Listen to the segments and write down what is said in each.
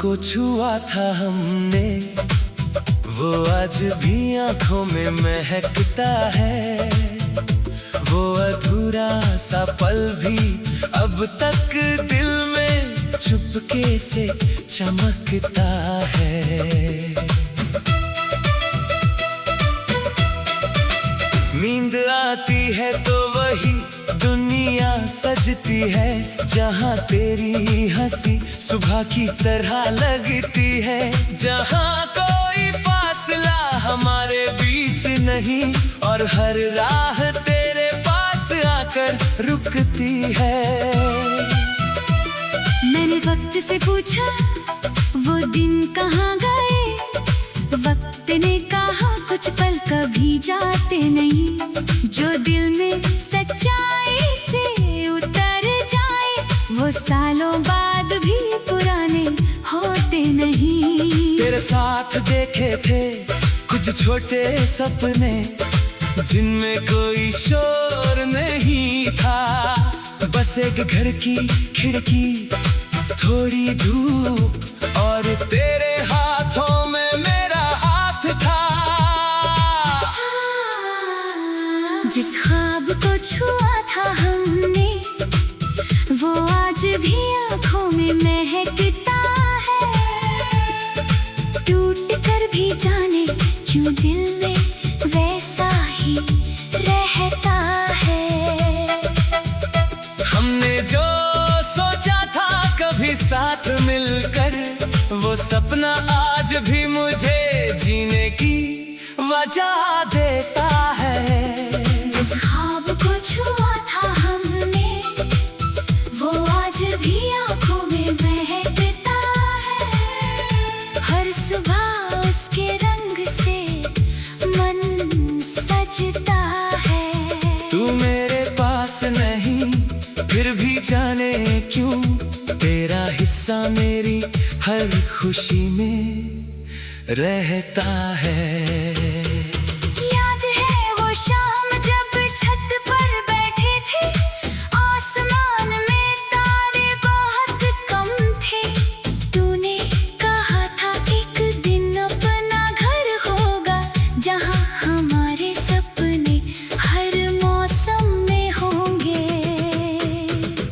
को छुआ था हमने, वो आज भी आंखों में महकता है। वो अधूरा सा पल भी अब तक दिल में चुपके से चमकता है। नींद आती है तो वही दुनिया सजती है, जहाँ तेरी हंसी सुबह की तरह लगती है। जहाँ कोई फासला हमारे बीच नहीं और हर राह तेरे पास आकर रुकती है। मैंने वक्त से पूछा वो दिन कहाँ गए, वक्त ने कहा कुछ पल कभी जाते नहीं। जो दिल में सच्चाई से उतर जाए वो सालों बाद भी पुराने होते नहीं। तेरे साथ देखे थे कुछ छोटे सपने, जिनमें कोई शोर नहीं था, बस एक घर की खिड़की, थोड़ी धूप और तेरे हाथों में मेरा हाथ था। जिस ख्वाब को छुआ था हमने वो आज भी आंखों में महकता है। टूट कर भी जाने क्यों दिल में वैसा ही रहता है। हमने जो सोचा था कभी साथ मिलकर, वो सपना आज भी मुझे जीने की वजह देता है। जिस ख्वाब को छुआ था हमने वो आज भी आंखों में महकता है। हर सुबह उसके रंग से मन सजता है। तू मेरे पास नहीं फिर भी जाने क्यों, तेरा हिस्सा मेरी हर खुशी में रहता है। याद है वो शाम जब छत पर बैठे थे, आसमान में तारे बहुत कम थे। तूने कहा था एक दिन अपना घर होगा, जहाँ हमारे सपने हर मौसम में होंगे।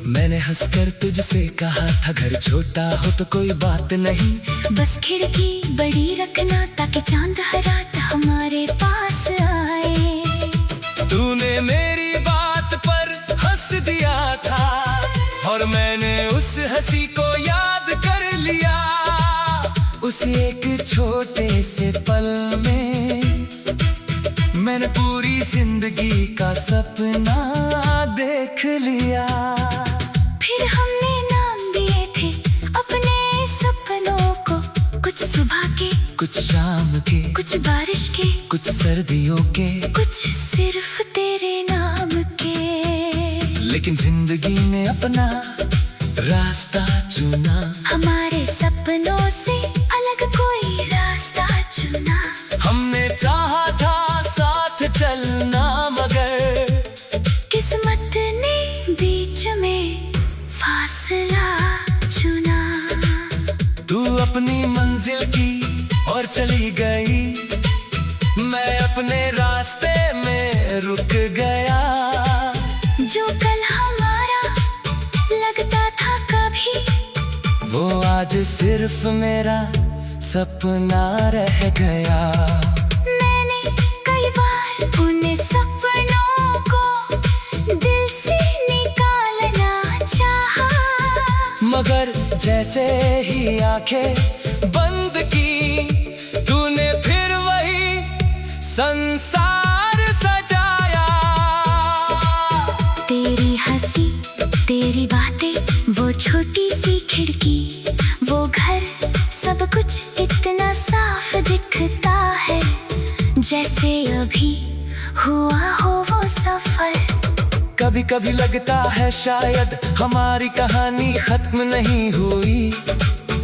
मैंने हंसकर तुझसे कहा था घर छोटा हो तो कोई बात नहीं, बस खिड़की बड़ी रखना ताकि चांद हर रात हमारे पास आए। तूने मेरी बात पर हंस दिया था और मैंने उस हंसी को याद कर लिया। उस एक छोटे से पल में मैंने पूरी जिंदगी का सपना देख लिया। फिर हमने नाम दिए थे अपने सपनों को, कुछ सुबह के, कुछ शाम के, कुछ बारिश के, कुछ सर्दियों के, कुछ सिर्फ तेरे नाम के। लेकिन जिंदगी ने अपना रास्ता चुना, हमारे सपनों से अलग कोई रास्ता चुना। हमने चाहा था साथ चलना मगर किस्मत ने बीच में फासला चुना। तू अपनी मंजिल की और चली गई, मैं अपने रास्ते में रुक गया। जो कल हमारा लगता था कभी, वो आज सिर्फ मेरा सपना रह गया। मैंने कई बार उन सपनों को दिल से निकालना चाहा, मगर जैसे ही आंखें बंद की, तूने फिर वही संसार सजाया। तेरी हंसी, तेरी बातें, वो छोटी सी खिड़की, वो घर, सब कुछ इतना साफ दिखता है, जैसे अभी हुआ हो वो सफर। कभी कभी लगता है शायद हमारी कहानी खत्म नहीं हुई,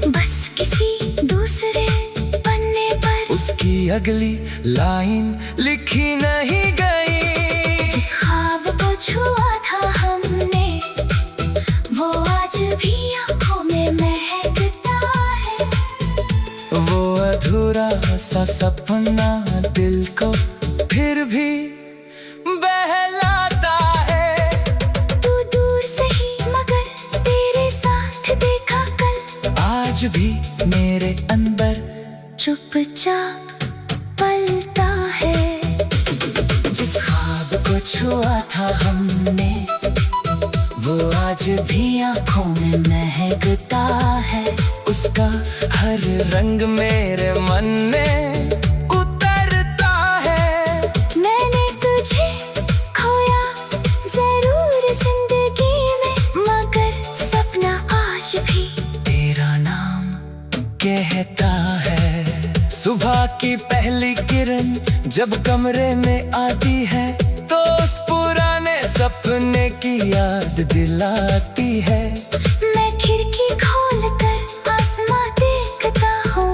बस किसी दूसरे पन्ने पर उसकी अगली लाइन लिखी नहीं गई। जिस ख्वाब को छुआ था हमने वो आज भी आंखों में महकता है। वो अधूरा सा सपना दिल को फिर भी बहलाता है। तू दूर से ही मगर तेरे साथ देखा कल, आज भी मेरे अंदर चुपचाप पलता है। जिस ख्वाब को छुआ था हमने, वो आज भी आंखों में महकता है। उसका हर रंग मेरे मन में उतरता है। मैंने तुझे खोया जरूर जिंदगी में, मगर सपना आज भी तेरा नाम कहता है। सुबह की पहली किरण जब कमरे में आती है, तो उस पुराने सपने की याद दिलाती है। मैं खिड़की खोलकर आसमां देखता हूँ,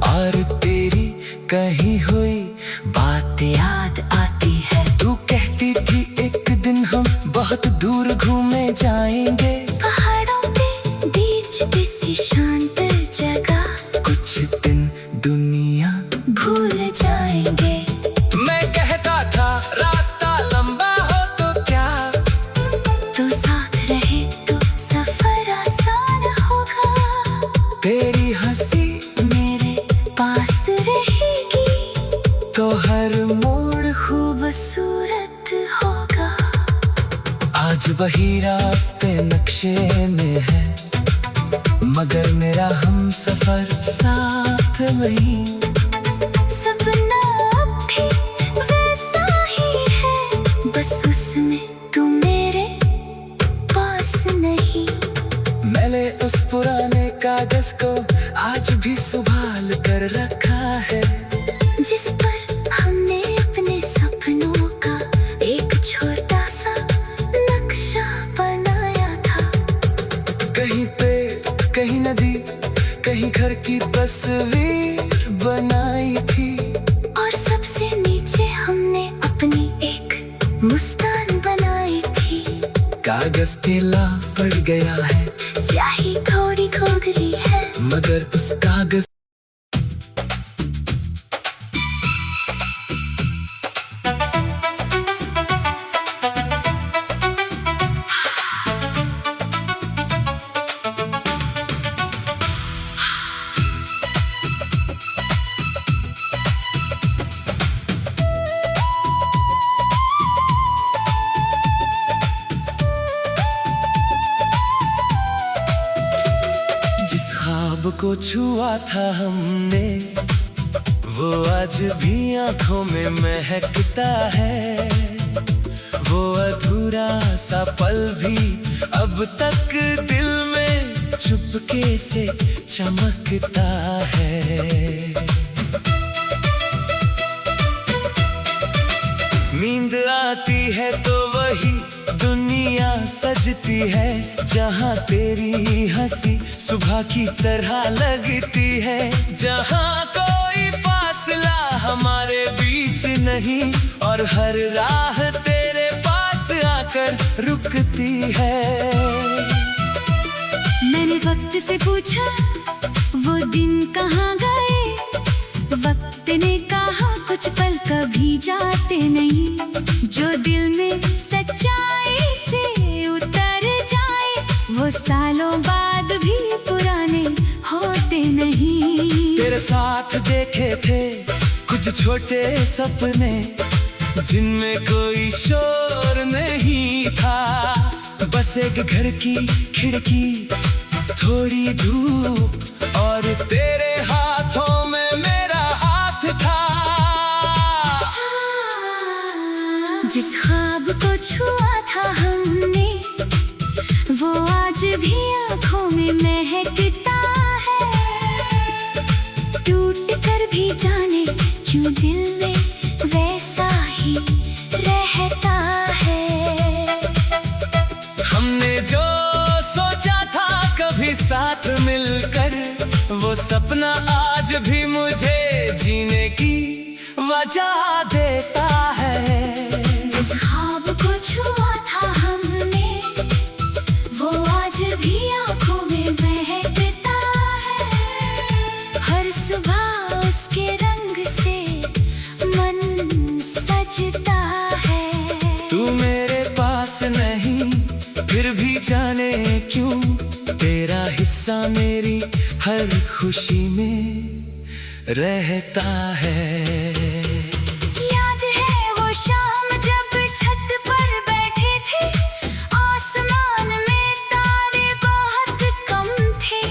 और तेरी कही हुई बात याद आती है। तू कहती थी एक दिन हम बहुत दूर घूमे जाएंगे, पहाड़ों पे बीच किसी शांत जगह, कुछ दिन दुनिया भूल जाएंगे। मैं कहता था रास्ता लंबा हो तो क्या, तू साथ रहे तो सफर आसान होगा। तेरी हंसी मेरे पास रहेगी तो हर मोड़ खूबसूरत होगा। आज वही रास्ते नक्शे में है, मगर मेरा हम सफर साथ वही। सपना अब भी वैसा ही है, बस उसमें तू मेरे पास नहीं। मैंने उस पुराने कागज को आज भी संभाल कर रखा है, जिस पर हमने अपने सपनों का एक छोटा सा नक्शा बनाया था। कहीं पेड़, कहीं नदी, कहीं घर की तस्वीर बनाई थी, और सबसे नीचे हमने अपनी एक मुस्कान बनाई थी। कागज ढीला पड़ गया है, स्याही थोड़ी खो गई है, मगर उस कागज जिस ख्वाब को छुआ था हमने, वो आज भी आंखों में महकता है। वो अधूरा सा पल भी अब तक दिल में चुपके से चमकता है। नींद आती है तो वही दुनिया सजती है, जहाँ तेरी हंसी सुबह की तरह लगती है। जहाँ कोई फासला हमारे बीच नहीं, और हर राह तेरे पास आकर रुकती है। मैंने वक्त से पूछा वो दिन कहाँ गए, वक्त ने कहा कुछ पल कभी जाते नहीं। जो दिल में सच्चाई से उतर जाए, वो सालों बाद भी पुराने होते नहीं। तेरे साथ देखे थे कुछ छोटे सपने, जिनमें कोई शोर नहीं था, बस एक घर की खिड़की, थोड़ी धूप, और तेरे हाथों में मेरा हाथ था। जिस ख्वाब को छुआ था हमने, वो आज भी आंखों में महकता है। टूट कर भी जाने क्यों दिल में वैसा ही रहता है। हमने जो सोचा था कभी साथ मिलकर, वो सपना आज भी मुझे जीने की वजह देता है। जिस ख्वाब को छुआ था हमने, वो आज भी आंखों में महकता है। हर सुबह उसके रंग से मन सजता है। तू मेरे पास नहीं फिर भी जाने क्यों तेरा हिस्सा मेरी हर खुशी में रहता है। याद है वो शाम जब छत पर बैठे थे, आसमान में तारे बहुत कम थे।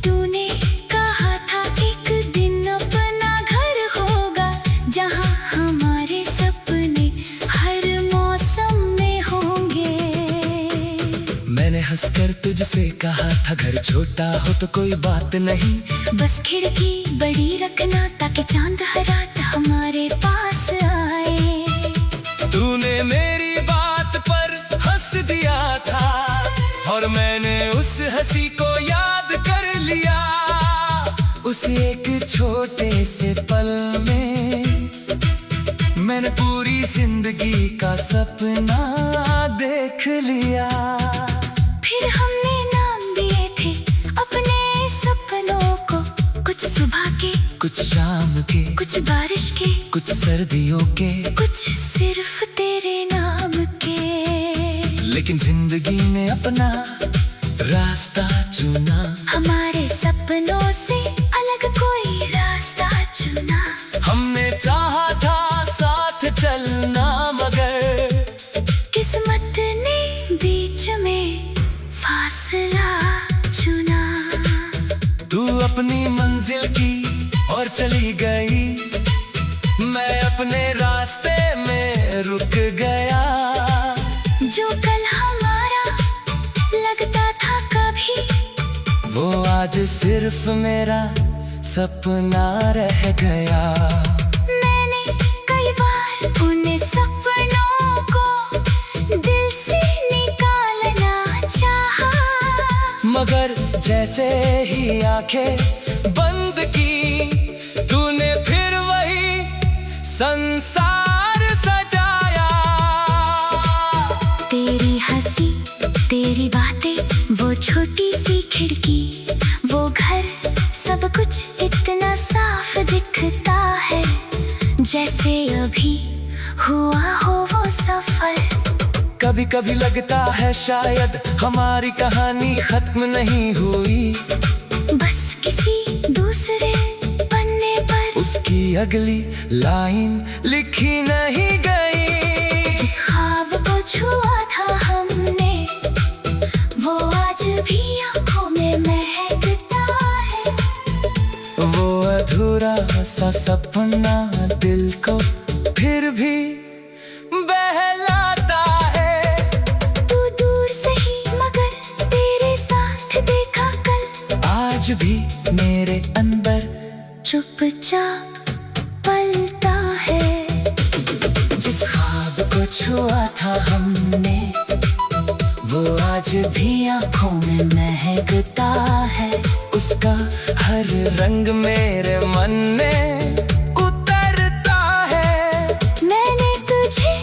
तूने कहा था एक दिन अपना घर होगा जहाँ हमारे सपने हर मौसम में होंगे। मैंने हंसकर तुझसे कहा था घर छोटा हो तो कोई बात नहीं, बस खिड़की बड़ी रखना ताकि चांद हर रात हमारे पास आए। तूने मेरी बात पर हंस दिया था और मैंने उस हंसी को याद कर लिया। उस एक छोटे से पल में मैंने पूरी जिंदगी का सपना देख लिया। फिर हमने नाम दिए थे अपने सपनों को, कुछ सुबह के, कुछ शाम के, कुछ बारिश के, कुछ सर्दियों के, कुछ सिर्फ तेरे नाम के। लेकिन जिंदगी ने अपना रास्ता चुना, हमारे सपनों से अलग कोई रास्ता चुना। हमने चाहा था साथ चलना मगर किस्मत ने बीच में फासला चुना। तू अपनी मंजिल की और चली गई, मैं अपने रास्ते में रुक गया। जो कल हमारा लगता था कभी, वो आज सिर्फ मेरा सपना रह गया। मैंने कई बार उन सपनों को दिल से निकालना चाहा, मगर जैसे ही आंखें बंद की तूने फिर वही संसार सजाया। तेरी हंसी, तेरी बातें, वो छोटी सी खिड़की, वो घर, सब कुछ इतना साफ दिखता है जैसे अभी हुआ हो वो सफर। कभी कभी लगता है शायद हमारी कहानी खत्म नहीं हुई, बस किसी दूसरे पन्ने पर उसकी अगली लाइन लिखी नहीं गई। जिस ख्वाब को छुआ था हमने, वो आज भी आंखों में महकता है। वो अधूरा सा सपना दिल को फिर भी बहलाता है। तू दूर सही मगर तेरे साथ देखा कल, आज भी मेरे अंदर चुपचाप पलता है। जिस ख्वाब को छुआ था हमने, वो आज भी आंखों में महकता है। उसका हर रंग मेरे मन में उतरता है। मैंने तुझे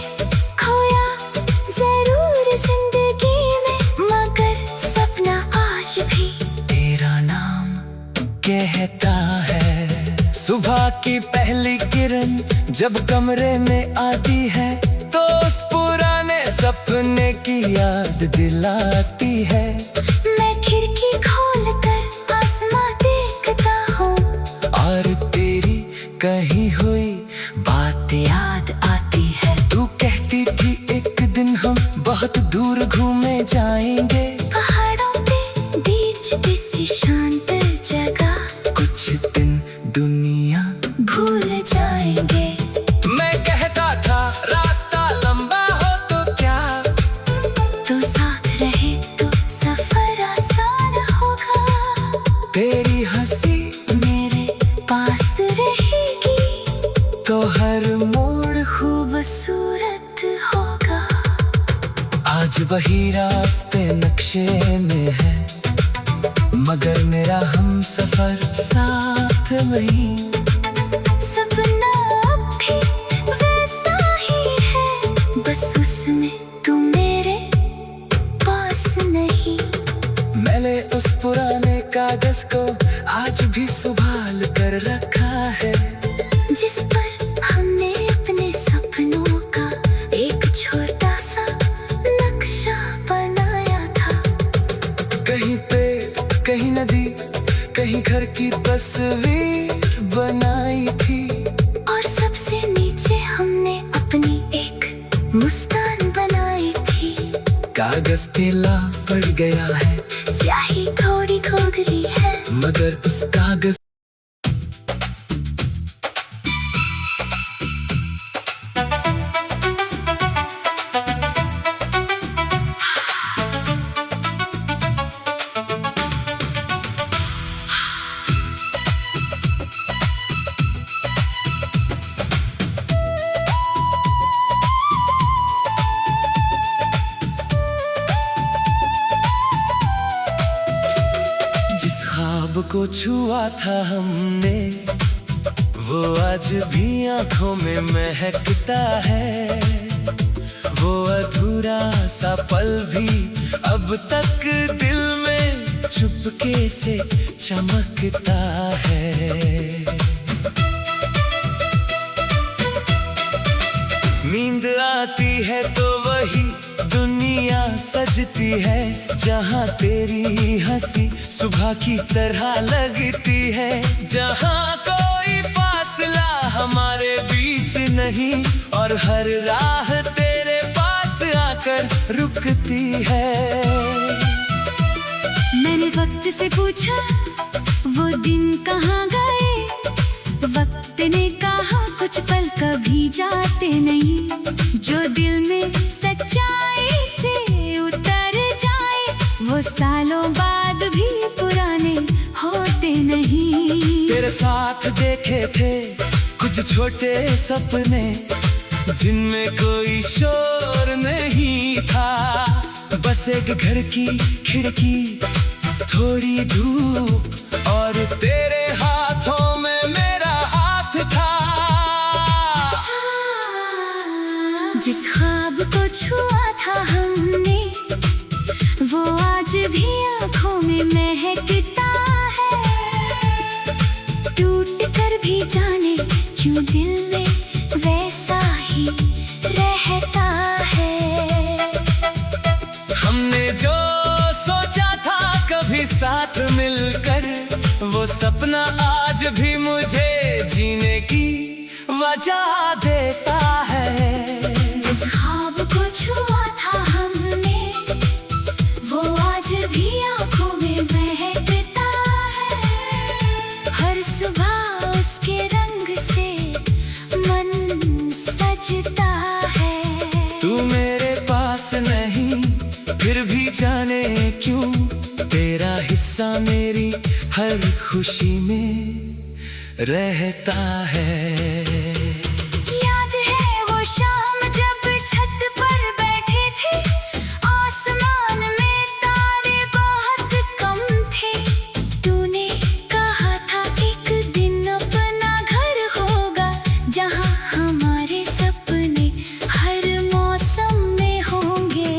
खोया जरूर जिंदगी में, मगर सपना आज भी तेरा नाम कहता है। सुबह की पहली किरण जब कमरे में आती है तो उस पुराने सपने की याद दिलाती है। मैं खिड़की खोल कर आसमां देखता हूँ और तेरी कही हुई बात याद आती है। तू कहती थी एक दिन हम बहुत दूर घूमे जाएंगे, पहाड़ों के बीच किसी शांत जगह, कुछ दिन दुनिया भूल जाएंगे। मैं कहता था रास्ता लंबा हो तो क्या, तू साथ रहे तो सफर आसान होगा। तेरी हंसी मेरे पास रहेगी तो हर मोड़ खूबसूरत होगा। आज वही रास्ते नक्शे में है, मगर मेरा हम सफर साथ नहीं। सपना अब भी वैसा ही है, बस उसमें तू मेरे पास नहीं। मैंने उस पुराने कागज को आज भी संभाल कर कागज टेढ़ा पड़ गया है, स्याही थोड़ी खोखली है, मगर उस कागज जिस ख्वाब को छुआ था हमने, वो आज भी आंखों में महकता है। वो अधूरा सा पल भी अब तक दिल में चुपके से चमकता है। नींद आती है तो वही दुनिया सजती है, जहाँ तेरी हंसी सुबह की तरह लगती है, जहाँ कोई फासला हमारे बीच नहीं और हर राह तेरे पास आकर रुकती है। मैंने वक्त से पूछा वो दिन कहाँ गए, वक्त ने कहा कुछ पल कभी जाते नहीं, जो दिल में सच्चाई से उतर जाए वो सालों बाद भी पुराने होते नहीं। तेरे साथ देखे थे कुछ छोटे सपने, जिनमें कोई शोर नहीं था, बस एक घर की खिड़की, थोड़ी धूप और तेरे हाथों में मेरा हाथ था। जिस ख्वाब को छुआ था हमने, वो आज भी आंखों में महकता है। टूट कर भी जाने क्यों दिल में वैसा ही रहता है। हमने जो सोचा था कभी साथ मिलकर, वो सपना आज भी मुझे जीने की वजह देता है। जिस ख्वाब को छुआ था हमने, वो आज भी आंखों में महकता है। हर सुबह उसके रंग से मन सजता है। तू मेरे पास नहीं फिर भी जाने क्यों, तेरा हिस्सा मेरी हर खुशी में रहता है। याद है वो शाम जब छत पर बैठे थे, आसमान में तारे बहुत कम थे। तूने कहा था एक दिन अपना घर होगा, जहाँ हमारे सपने हर मौसम में होंगे।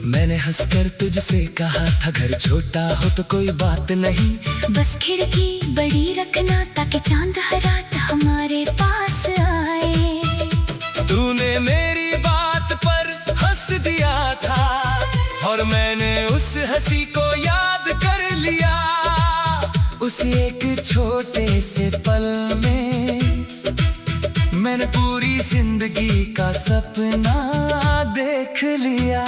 मैंने हंसकर तुझसे कहा था घर छोटा हो तो कोई बात नहीं, बस खिड़की बड़ी रखना ताकि चांद हर रात हमारे पास आए। तूने मेरी बात पर हंस दिया था और मैंने उस हंसी को याद कर लिया। उस एक छोटे से पल में मैंने पूरी जिंदगी का सपना देख लिया।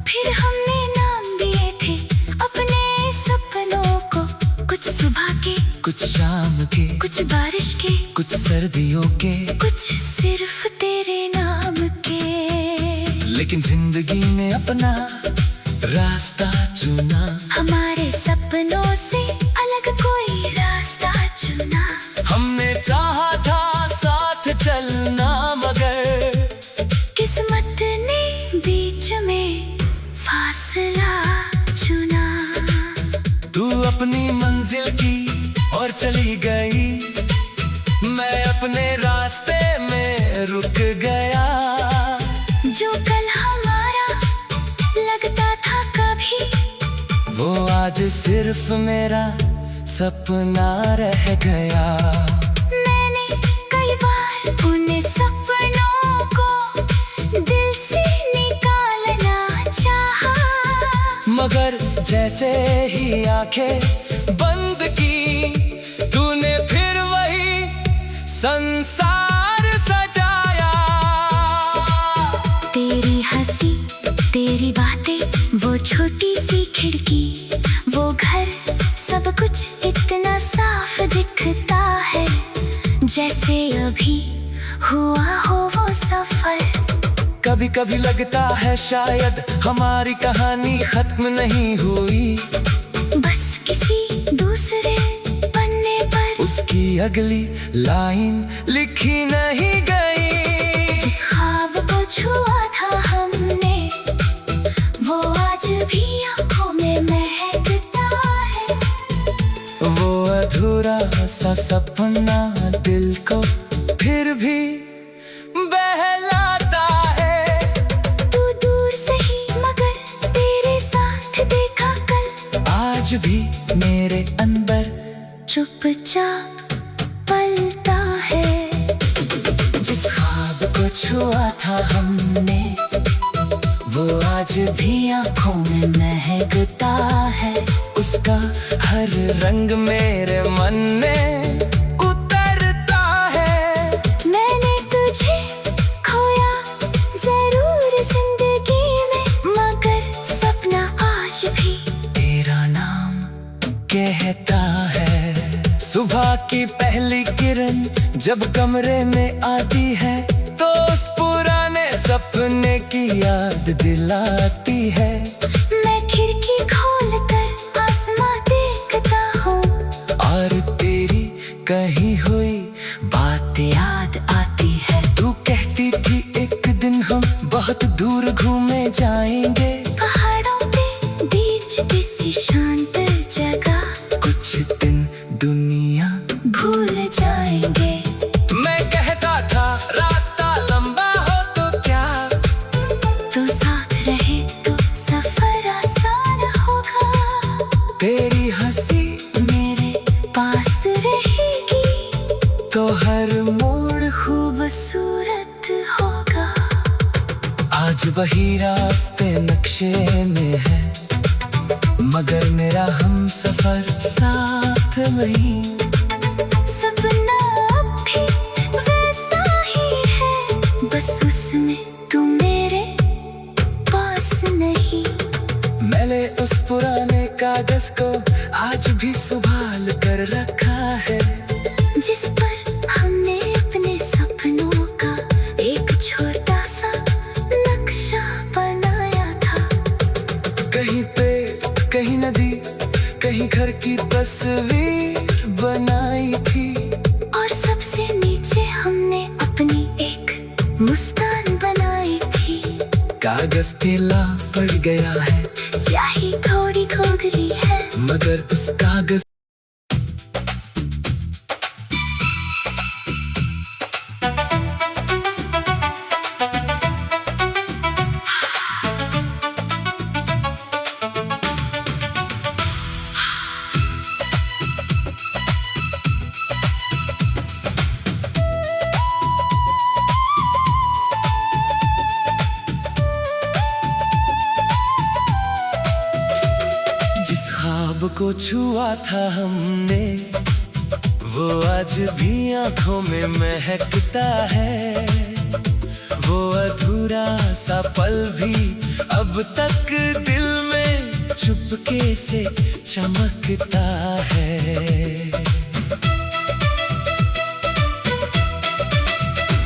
फिर हमने नाम दिए थे अपने सपनों को, कुछ सुबह के, कुछ शाम के, कुछ बारिश के, कुछ सर्दियों के, कुछ सिर्फ तेरे नाम के। लेकिन जिंदगी ने अपना रास्ता चुना, हमारे सपनों से अलग कोई रास्ता चुना। हमने चाहा था साथ चलना, मगर किस्मत ने बीच में फासला चुना। तू अपनी मंजिल की और चली गई, मैं अपने रास्ते में रुक गया। जो कल हमारा लगता था कभी, वो आज सिर्फ मेरा सपना रह गया। मैंने कई बार उन सपनों को दिल से निकालना चाहा, मगर जैसे ही आंखें बंद की, तूने फिर वही संसार सजाया। तेरी हंसी जैसे अभी हुआ हो वो सफर। कभी कभी लगता है शायद हमारी कहानी खत्म नहीं हुई, बस किसी दूसरे पन्ने पर उसकी अगली लाइन लिखी नहीं गई। जिस ख्वाब को छुआ था हमने वो आज भी आंखों में महकता है। वो अधूरा सा सपना दिल को फिर भी बहलाता है। तू दूर से ही मगर तेरे साथ देखा कल, आज भी मेरे अंदर चुपचाप पलता है। जिस ख्वाब को छुआ था हमने वो आज भी आंखों में महकता है। उसका हर रंग मेरे मन में उतरता है। मैंने तुझे खोया जरूर जिंदगी में, मगर सपना आज भी तेरा नाम कहता है। सुबह की पहली किरण जब कमरे में आती है तो उस पुराने सपने की याद दिलाती है। मैं खिड़की खोलकर आसमां देखता हूँ और तेरी कही हुई बात याद आती है। तू कहती थी एक दिन हम बहुत दूर घूमे जाएंगे, पहाड़ों पे बीच किसी शांत जगह, कुछ दिन दुनिया भूल जाएंगे। मैं कहता था रास्ता लंबा हो तो क्या, तो साथ रहे तो सफर आसान होगा। तेरी हंसी मेरे पास रहेगी तो हर मोड़ खूबसूरत होगा। आज वही रास्ते नक्शे में है, मगर मेरा हम सफर साथ नहीं। सपना अब भी वैसा ही है, बस उसमें तू मेरे पास नहीं। मैंने उस पुराने कागज को आज भी संभाल कर रखा है, जिस पर हमने अपने सपनों का एक छोटा सा नक्शा बनाया था। कहीं पेड़ कहीं नदी कहीं घर की तस्वीर बनाई थी, और सबसे नीचे हमने अपनी एक मुस्कान बनाई थी। कागज ढीला पड़ गया है स्याही थोड़ी खो गई है, मगर उस कागज जिस ख्वाब को छुआ था हमने वो आज भी आंखों में महकता है। वो अधूरा सा पल भी अब तक दिल में चुपके से चमकता है।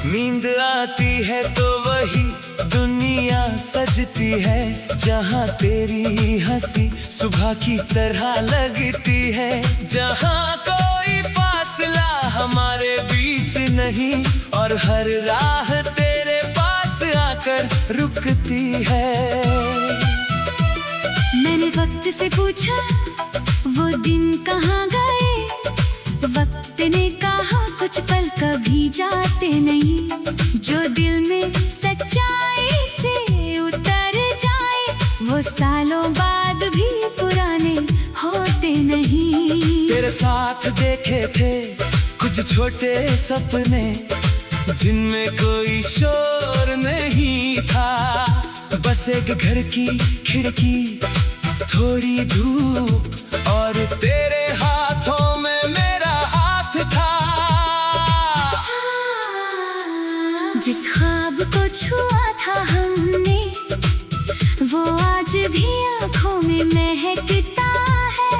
नींद आती है तो वही दुनिया सजती है, जहाँ तेरी हंसी सुबह की तरह लगती है। जहाँ कोई फासला हमारे बीच नहीं और हर राह तेरे पास आकर रुकती है। मैंने वक्त से पूछा वो दिन कहाँ गए, वक्त ने कहा कुछ पल कभी जाते नहीं। जो दिल में सच्चाई से उतर जाए वो सालों बाद भी पुराने होते नहीं। तेरे साथ देखे थे कुछ छोटे सपने जिनमें कोई शोर नहीं था, बस एक घर की खिड़की थोड़ी धूप और तेरे हाथों में मेरा हाथ था। जिस ख्वाब को छुआ था हमने वो आज भी आंखों में महकता है।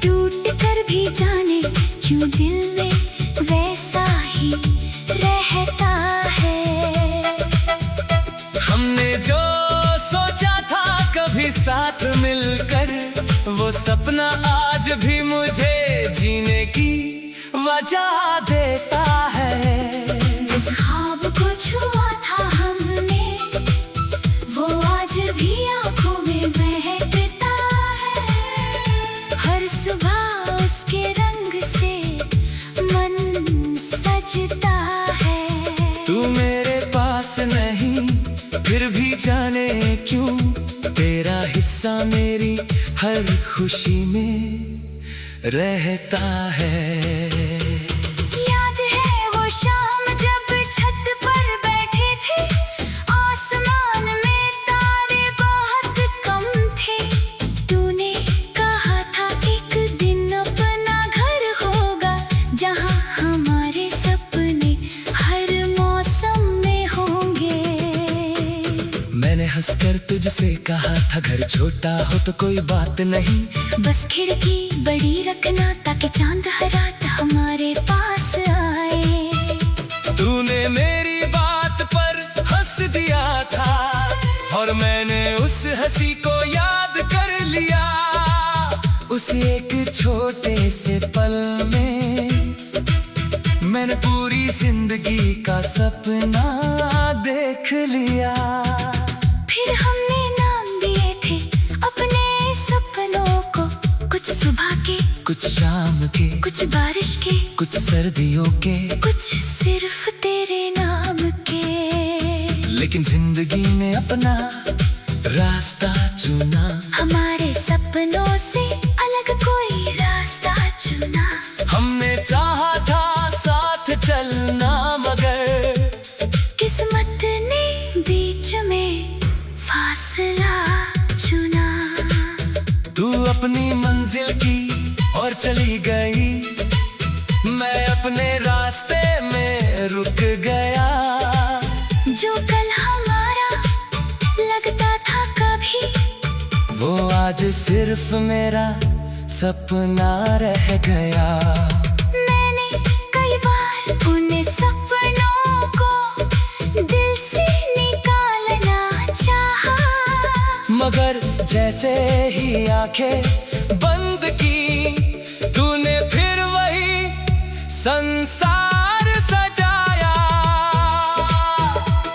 टूट कर भी जाने क्यों दिल में रहता है। हमने जो सोचा था कभी साथ मिलकर, वो सपना आज भी मुझे जीने की वजह देता है। जिस ख्वाब को छुआ था हमने, वो आज भी आंखों में महकता है। हर सुबह उसके रंग से मन सजता है। तू मेरे पास नहीं फिर भी जाने क्यों, तेरा हिस्सा मेरी हर खुशी में रहता है। याद है वो शाम जब छत पर बैठे थे, आसमान में तारे बहुत कम थे। तूने कहा था एक दिन अपना घर होगा, जहां हमारे सपने हर मौसम में होंगे। मैंने हंसकर तुझसे कहा था घर छोटा हो तो कोई बात नहीं, बस खिड़की बड़ी रखना ताकि चांद हर रात हमारे पास आए। तूने मेरी बात पर हंस दिया था और मैंने उस हंसी को याद कर लिया। उस एक छोटे से पल में मैंने पूरी जिंदगी का सपना देख लिया। फिर हमने नाम दिए थे अपने सपनों को, कुछ सुबह के, कुछ शाम के, कुछ बारिश के, कुछ सर्दियों के, कुछ सिर्फ तेरे नाम के। लेकिन जिंदगी ने अपना रास्ता चुना, हमारे सपनों से अलग कोई रास्ता चुना। हमने चाहा था साथ चलना मगर किस्मत ने बीच में फासला चुना। तू अपनी मंजिल की और चली गई, मैं अपने रास्ते में रुक गया। जो कल हमारा लगता था कभी, वो आज सिर्फ मेरा सपना रह गया। मैंने कई बार उन सपनों को दिल से निकालना चाहा, मगर जैसे ही आंखें बंद की, तूने फिर वही संसार सजाया।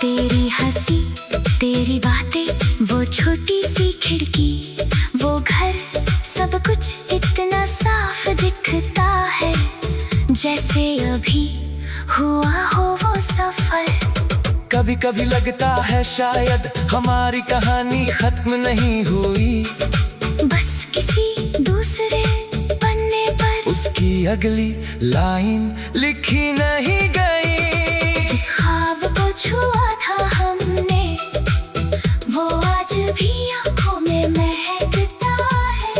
तेरी हंसी, तेरी बातें, वो छोटी सी खिड़की, वो घर, सब कुछ इतना साफ दिखता है, जैसे अभी हुआ हो वो सफर। कभी कभी लगता है शायद हमारी कहानी खत्म नहीं हुई, बस किसी दूसरे पन्ने पर उसकी अगली लाइन लिखी नहीं गई। जिस ख्वाब को छुआ था हमने, वो आज भी आंखों में महकता है।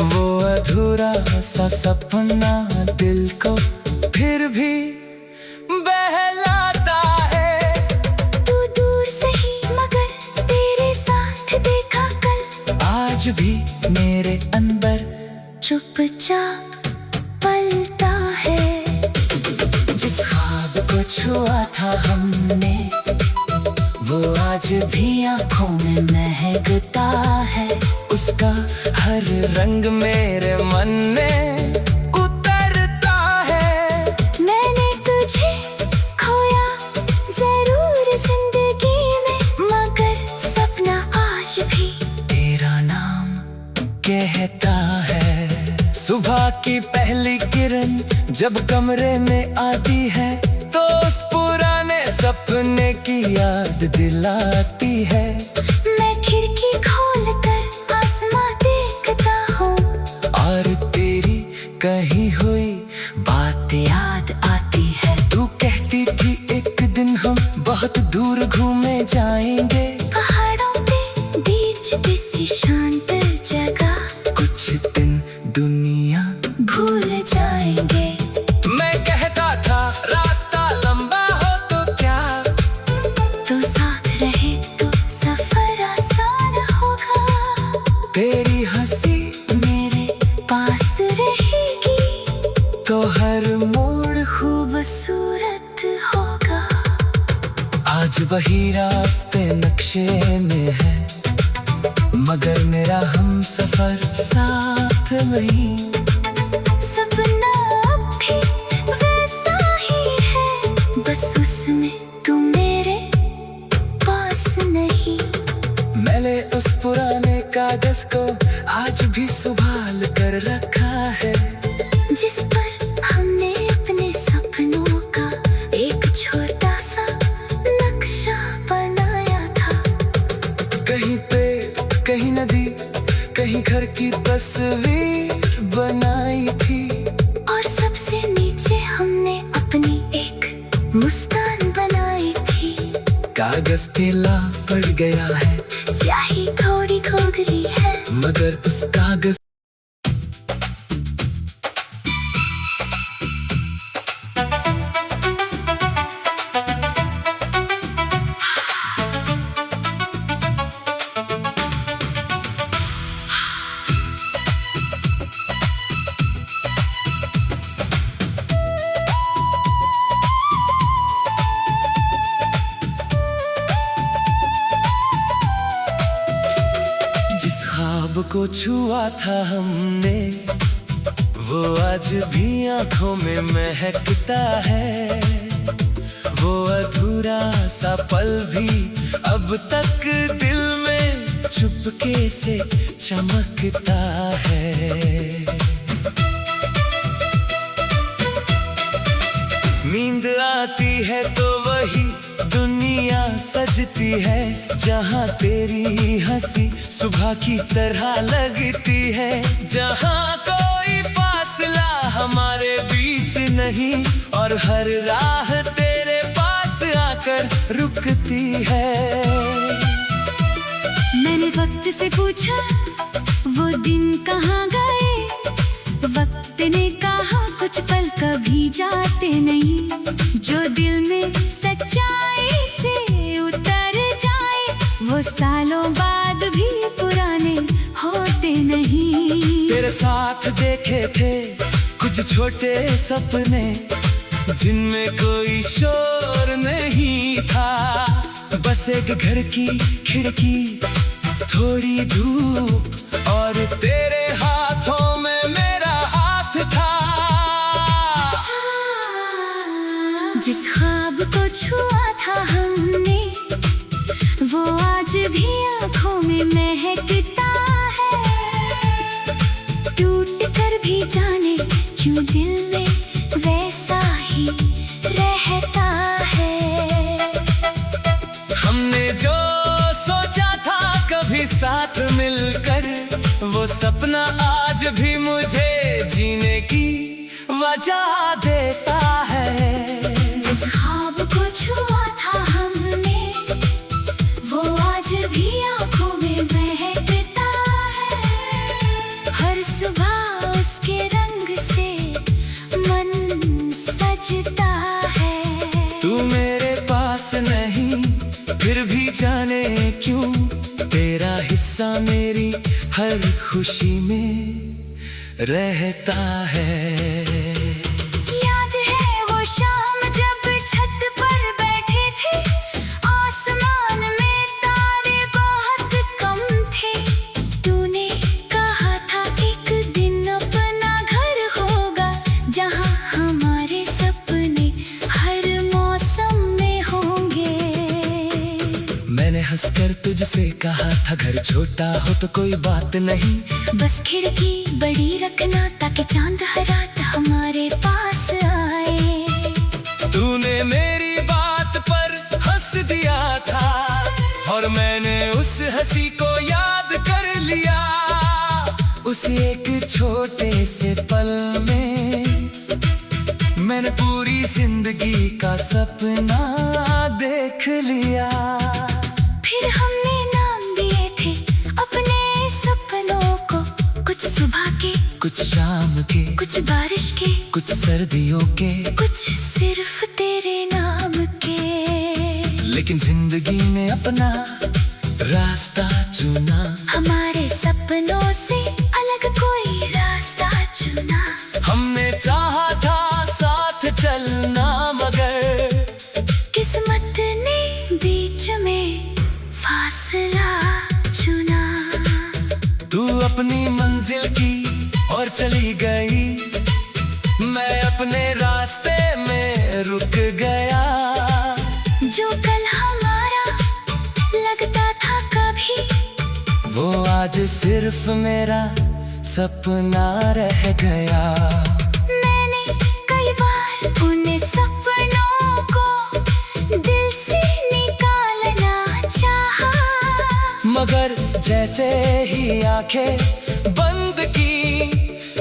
वो अधूरा सा सपना दिल को फिर भी बहलाता है। तू दूर से ही मगर तेरे साथ देखा कल, आज भी मेरे अंदर चुपचाप पलता है। जिस ख्वाब को छुआ था हमने, वो आज भी आंखों में महकता है। उसका हर रंग मेरे मन में उतरता है। मैंने तुझे खोया जरूर जिंदगी में, मगर सपना आज भी तेरा नाम कहता है। सुबह की पहली किरण जब कमरे में आती है, तो उस पुराने सपने की याद दिलाती है। मैं खिड़की खोलकर आसमां देखता हूँ, और तेरी कही हुई बात याद आती है। तू कहती थी एक दिन हम बहुत दूर घूमे जाएंगे, पहाड़ों पे बीच किसी शांत जगह, कुछ दिन दुनिया भूल जाएंगे। मैं कहता था रास्ता लंबा हो तो क्या, तो साथ रहे तो सफर आसान होगा। तेरी हंसी मेरे पास रहेगी तो हर मोड़ खूबसूरत हो। आज वही रास्ते नक्शे में है, मगर मेरा हम सफर साथ नहीं। सपना अब भी वैसा ही है, बस उसमें तू मेरे पास नहीं। मैंने उस पुराने कागज को आज भी संभाल कर रखा है, जिस पर हमने अपने सपनों का एक छोटा सा नक्शा बनाया था। कहीं पेड़, कहीं नदी, कहीं घर की तस्वीर बनाई थी, और सबसे नीचे हमने अपनी एक मुस्कान बनाई थी। कागज ढीला पड़ गया है, स्याही थोड़ी खोखली है, मगर उस कागज जिस ख्वाब को छुआ था हमने, वो आज भी आंखों में महकता है। वो अधूरा सा पल भी अब तक दिल में चुपके से चमकता है। नींद आती है तो वही दुनिया सजती है, जहाँ तेरी हंसी सुबह की तरह लगती है। जहाँ कोई फासला हमारे बीच नहीं, और हर राह तेरे पास आकर रुकती है। मैंने वक्त से पूछा वो दिन कहाँ गए, वक्त ने कहा कुछ पल कभी जाते नहीं। जो दिल में सच्चाई से उतर जाए, वो सालों बाद भी पुराने होते नहीं। तेरे साथ देखे थे कुछ छोटे सपने, जिनमें कोई शोर नहीं था, बस एक घर की खिड़की, थोड़ी धूप, और तेरे हाथों में मेरा हाथ था। जिस ख्वाब को छुआ था हमने, वो आज भी आंखों में महकता है। टूट कर भी जाने क्यों दिल में वैसा ही रहता है। हमने जो सोचा था कभी साथ मिलकर, वो सपना आज भी मुझे जीने की वजह देता है। जिस ख्वाब को छुआ था हमने, वो आज भी आंखों में महकता है। हर सुबह उसके रंग से मन सजता है। तू मेरे पास नहीं, फिर भी जाने क्यों, तेरा हिस्सा मेरी हर खुशी में रहता है। याद है वो शाम जब छत पर बैठे थे, आसमान में तारे बहुत कम थे। तूने कहा था एक दिन अपना घर होगा, जहाँ हमारे सपने हर मौसम में होंगे। मैंने हंसकर तुझसे कहा था घर छोटा हो तो कोई बात नहीं, बस खिड़की बड़ी रखना ताकि चांद हर रात हमारे पास आए। तूने मेरी बात पर हंस दिया था, और मैंने उस हंसी को याद कर लिया। उस एक छोटे से पल में मैंने पूरी जिंदगी का सपना देख लिया। फिर हमने नाम दिए थे अपने सपनों को, कुछ सुबह के, कुछ शाम के, कुछ बारिश के, कुछ सर्दियों के, कुछ सिर्फ तेरे नाम के। लेकिन जिंदगी ने अपना रास्ता चुना, हमारे सपनों से अलग कोई रास्ता चुना। हमने चाहा था साथ चलना, मगर किस्मत ने चली गई, मैं अपने रास्ते में रुक गया। जो कल हमारा लगता था कभी, वो आज सिर्फ मेरा सपना रह गया। मैंने कई बार उन सपनों को दिल से निकालना चाहा, मगर जैसे ही आंखें बंद की,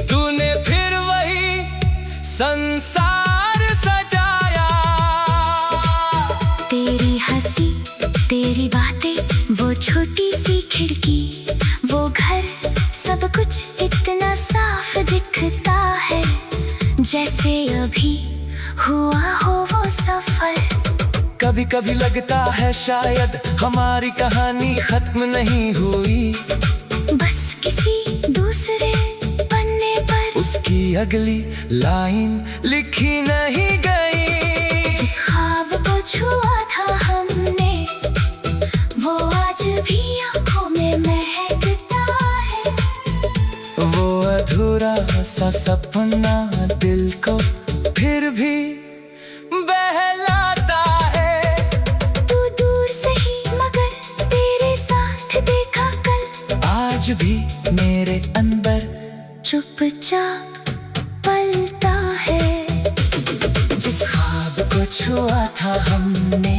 तूने फिर वही संसार सजाया। तेरी हंसी, तेरी बातें, वो छोटी सी खिड़की, वो घर, सब कुछ इतना साफ दिखता है, जैसे अभी हुआ हो वो सफर। कभी कभी लगता है शायद हमारी कहानी खत्म नहीं हुई, बस किसी दूसरे पन्ने पर उसकी अगली लाइन लिखी नहीं गई। जिस ख्वाब को छुआ था हमने, वो आज भी आंखों में महकता है। वो अधूरा सा सपना दिल को फिर भी बहलाता है। तू दूर से ही मगर तेरे साथ देखा कल, आज भी मेरे अंदर चुपचाप पलता है। जिस ख्वाब को छुआ था हमने,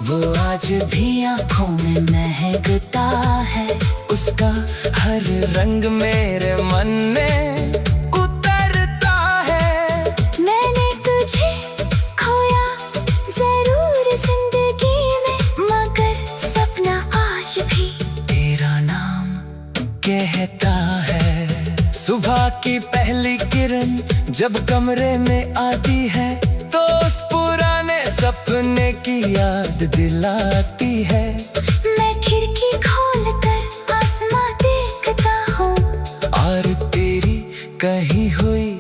वो आज भी आंखों में महकता है। उसका हर रंग मेरे मन में उतरता है। मैंने तुझे खोया जरूर जिंदगी में, मगर सपना आज भी तेरा नाम कहता है। सुबह की पहली किरण जब कमरे में आती है, तो उस पुराने सपने की याद दिलाती है। मैं खिड़की खोलकर आसमां देखता हूँ, और तेरी कही हुई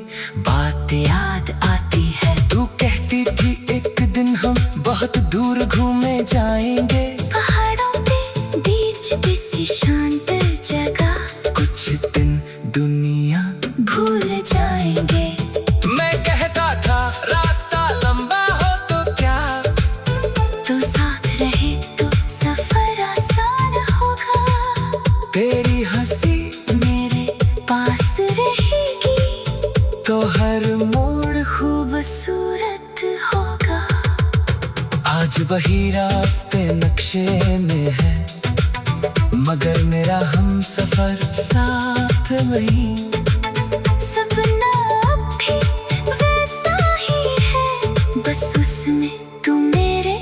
बात याद आती है। तू कहती थी एक दिन हम बहुत दूर घूमे जाएंगे, पहाड़ों पे बीच किसी शांत जगह, कुछ दिन दुनिया भूल जाएंगे। मैं कहता था रास्ता लंबा हो तो क्या, तू साथ रहे तो सफर आसान होगा। तेरी हंसी मेरे पास रहेगी तो हर मोड़ खूबसूरत होगा। आज वही रास्ते नक्शे में है, मगर मेरा हम सफर साथ वही। सपना अब भी वैसा ही है, बस उसमें तू मेरे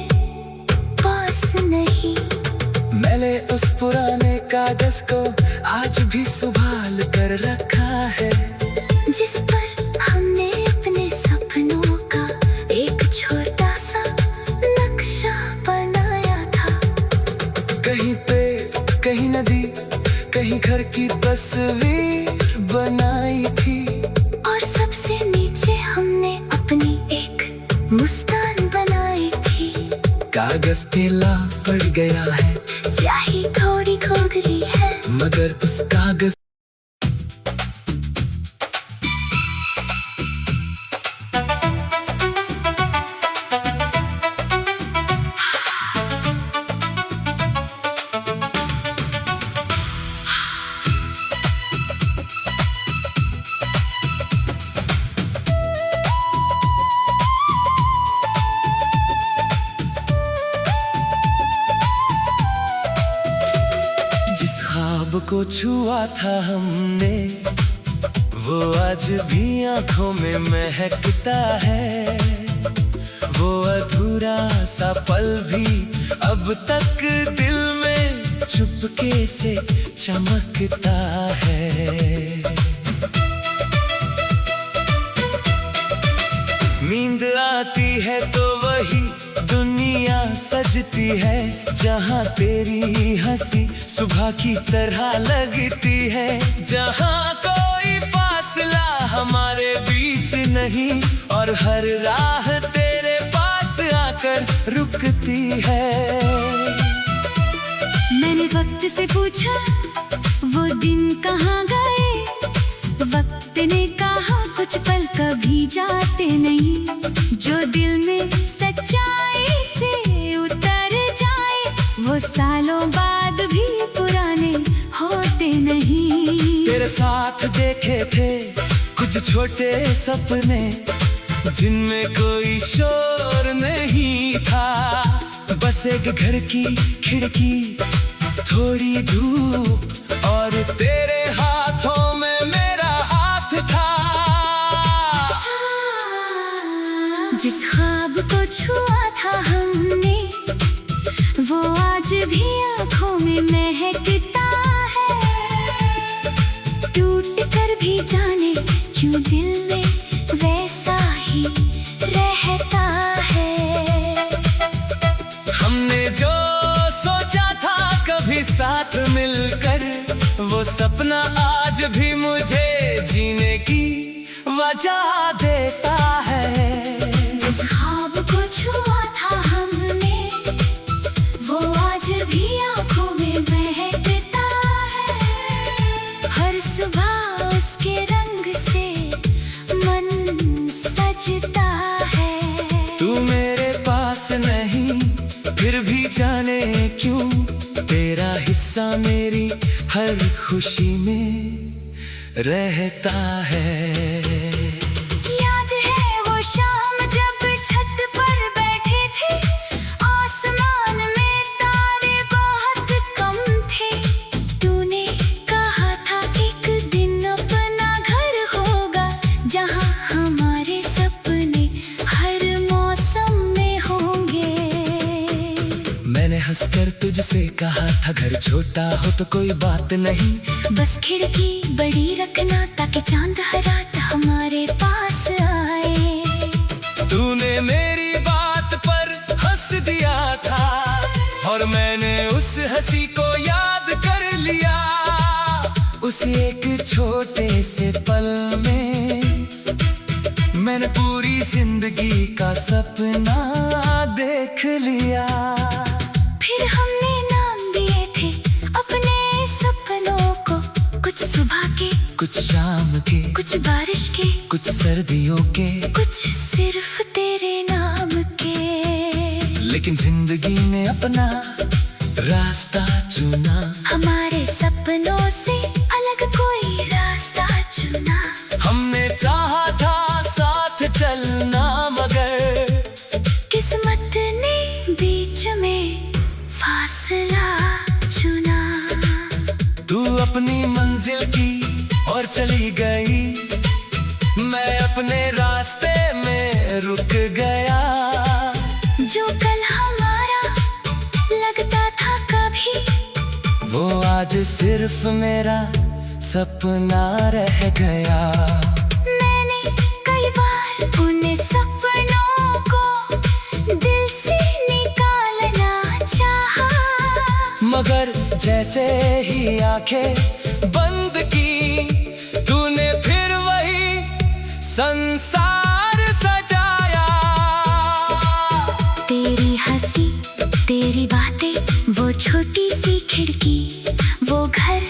पास नहीं। मैंने उस पुराने कागज को आज भी संभाल कर रखा है, जिस पर हमने अपने सपनों का एक छोटा सा नक्शा बनाया था। कहीं पे कहीं नदी, कहीं घर की तस्वीर बनाई थी, और सबसे नीचे हमने अपनी एक मुस्कान बनाई थी। कागज ढीला पड़ गया है, स्याही थोड़ी खो गई है, मगर उस कागज ख्वाब को छुआ था हमने, वो आज भी आंखों में महकता है। वो अधूरा सा पल भी अब तक दिल में चुपके से चमकता है। नींद आती है तो वही दुनिया सजती है, जहाँ तेरी हंसी सुबह की तरह लगती है। जहाँ कोई फासला हमारे बीच नहीं, और हर राह तेरे पास आकर रुकती है। मैंने वक्त से पूछा वो दिन कहाँ गए, ने कहा कुछ पल कभी जाते नहीं। जो दिल में सच्चाई से उतर जाए वो सालों बाद भी पुराने होते नहीं। तेरे साथ देखे थे कुछ छोटे सपने जिनमें कोई शोर नहीं था, बस एक घर की खिड़की, थोड़ी धूप और तेरे हाथों में मेरा हाथ था। जिस ख्वाब को छुआ था हमने वो आज भी आँखों में महकता है। टूट कर भी जाने क्यों दिल में वैसा ही रहता है। हमने जो सोचा था कभी साथ मिलकर, वो सपना आज भी मुझे जीने की वजह देता है। जिस ख्वाब को छुआ था हमने वो आज भी आँखों में महकता है। हर सुबह उसके रंग से मन सजता है। तू मेरे पास नहीं फिर भी जाने क्यों, तेरा हिस्सा मेरी हर खुशी में रहता है। याद है वो शाम जब छत पर बैठे थे, आसमान में तारे बहुत कम थे। तूने कहा था एक दिन अपना घर होगा जहाँ हमारे सपने हर मौसम में होंगे। मैंने हंसकर तुझसे कहा था घर छोटा हो तो कोई बात नहीं, बस खिड़की बड़ी रखना ताकि चांद हर रात हमारे पास आए। तूने मेरी बात पर हंस दिया था और मैंने उस हंसी को याद कर लिया। उस एक छोटे से पल में मैंने पूरी जिंदगी का सपना देख लिया। फिर हमने नाम दिए थे अपने सपनों को, कुछ सुबह के, कुछ शाम के, कुछ बारिश के, कुछ सर्दियों के, कुछ सिर्फ तेरे नाम के। लेकिन जिंदगी ने अपना रास्ता चुना, हमारे सपनों से अलग कोई रास्ता चुना। हमने चाहा था साथ चलना मगर किस्मत ने बीच में फासला चुना। तू अपनी मंजिल की और चली गई, मैं अपने रास्ते में रुक गया। जो कल हमारा लगता था कभी, वो आज सिर्फ मेरा सपना रह गया। मैंने कई बार उन सपनों को दिल से निकालना चाहा, मगर जैसे ही आंखें बंद की, तूने फिर वही संसार सजाया। तेरी हंसी, तेरी बातें, वो छोटी सी खिड़की, वो घर,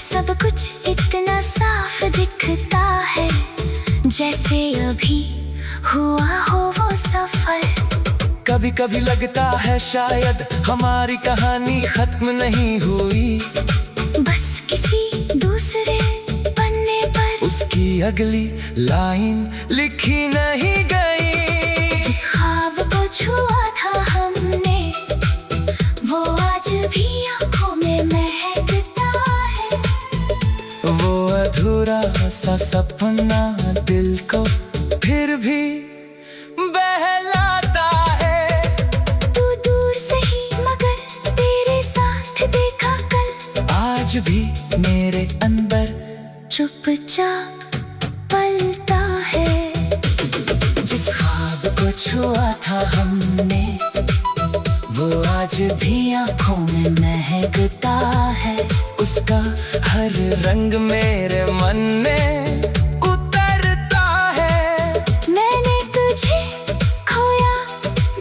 सब कुछ इतना साफ दिखता है जैसे अभी हुआ हो वो सफर। कभी कभी लगता है शायद हमारी कहानी खत्म नहीं हुई, बस किसी दूसरे पन्ने पर उसकी अगली लाइन लिखी नहीं गई। जिस ख्वाब को छुआ था हमने वो आज भी आँखों में महकता है। वो अधूरा सा सपना दिल को फिर भी बहलाता है। तू दूर से ही मगर तेरे साथ देखा कल, आज भी मेरे अंदर चुपचाप पलता है। जिस ख्वाब को छुआ था हमने वो आज भी आँखों में महकता है। उसका हर रंग मेरे मन में उतरता है। मैंने तुझे खोया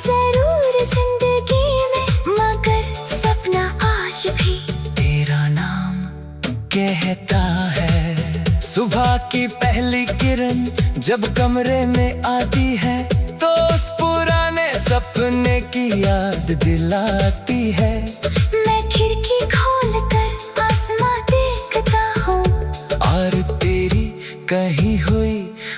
जरूर जिंदगी में, मगर सपना आज भी तेरा नाम कहता है। सुबह की पहली किरण जब कमरे में आती है तो उस पुराने सपने की याद दिलाती है। मैं खिड़की खोलकर आसमां देखता हूँ और तेरी कही हुई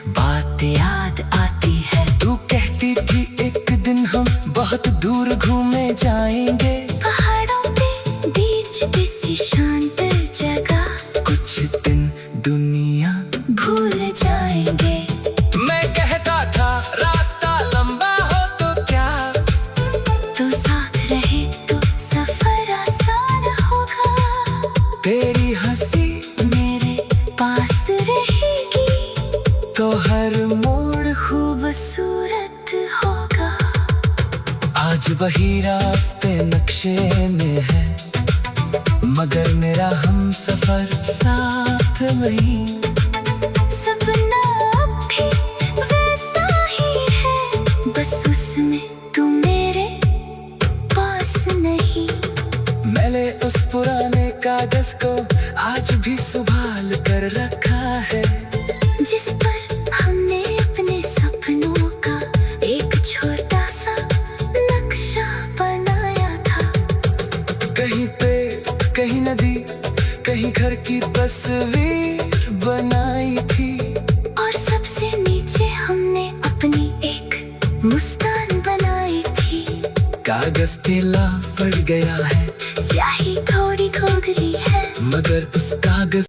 बात याद आती है। तू कहती थी एक दिन हम बहुत दूर घूमे जाएंगे, पहाड़ों के बीच किसी शांत जगह, कुछ दिन दुनिया भूल जाएंगे। मैं कहता था रास्ता लंबा हो तो क्या, तो साथ रहे तो सफर आसान होगा। तेरी हंसी मेरे पास रहेगी तो हर मोड़ खूबसूरत होगा। आज वही रास्ते नक्शे में है, मगर मेरा हम सफर साथ नहीं। सपना अब भी वैसा ही है, बस उसमें तू मेरे पास नहीं। मैंने उस पुराने कागज को आज भी संभाल कर रखा है, जिस पर हमने अपने सपनों का एक छोटा सा नक्शा बनाया था। कहीं पेड़ कहीं नदी कहीं घर की तस्वीर बनाई थी, और सबसे नीचे हमने अपनी एक मुस्कान बनाई थी। कागज ढीला पड़ गया है, स्याही थोड़ी खो गई है, मगर उस कागज